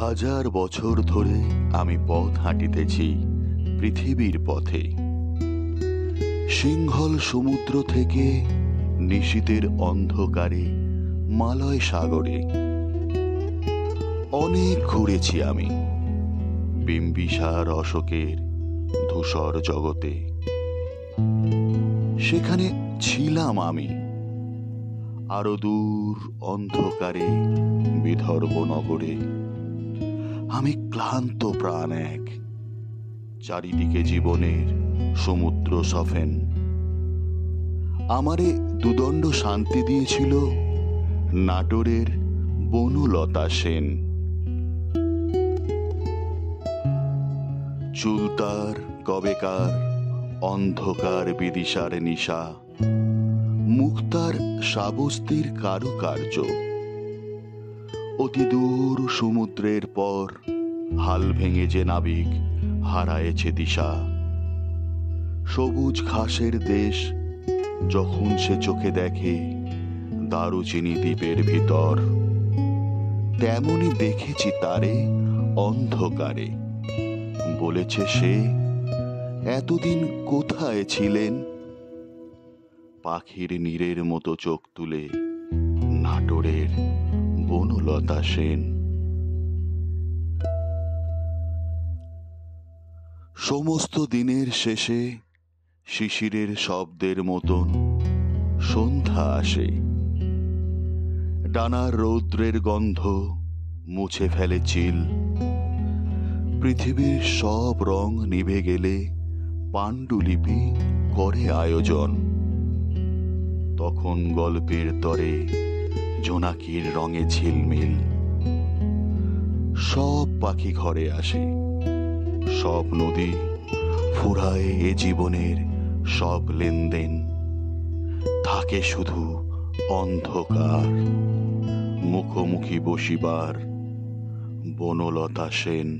হাজার বছর ধরে আমি পথ হাঁটিতেছি পৃথিবীর পথে। সিংহল সমুদ্র থেকে নিশীথের অন্ধকারে মালয় সাগরে অনেক ঘুরেছি আমি বিম্বিসার অশোকের ধূসর জগতে। সেখানে ছিলাম আমি আরো দূর অন্ধকারে বিদর্ভ নগরে। আমি ক্লান্ত প্রাণ এক, চারিদিকে জীবনের সমুদ্র সফেন। আমারে দুদণ্ড শান্তি দিয়েছিল নাটোরের বনলতা সেন। চুলতার কবেকার অন্ধকার বিদিশার নিশা, মুক্তার সাবস্তির কারুকার্য। অতি দূর সমুদ্রের পর হাল ভেঙে যে নাবিক হারায়েছে দিশা। সবুজ ঘাসের দেশ যখন সে চোখে দেখে দারুচিনি দ্বীপের ভিতর, তেমনি দেখেছি তারে অন্ধকারে। বলেছে সে, এতদিন কোথায় ছিলেন? পাখির নীরের মতো চোখ তুলে নাটোরের বনলতা সেন। সমস্ত দিনের শেষে শিশিরের শব্দের মতন সন্ধ্যা আসে। ডানার রৌদ্রের গন্ধ মুছে ফেলে চিল। পৃথিবীর সব রং নিভে গেলে পাণ্ডুলিপি করে আয়োজন। তখন গল্পের তরে জোনাকির রঙে ঝিলমিল। সব পাখি ঘরে আসে, সব নদী ফুরায় এ জীবনের সব লেনদেন। থাকে শুধু অন্ধকার, মুখোমুখি বসিবার বনলতা সেন।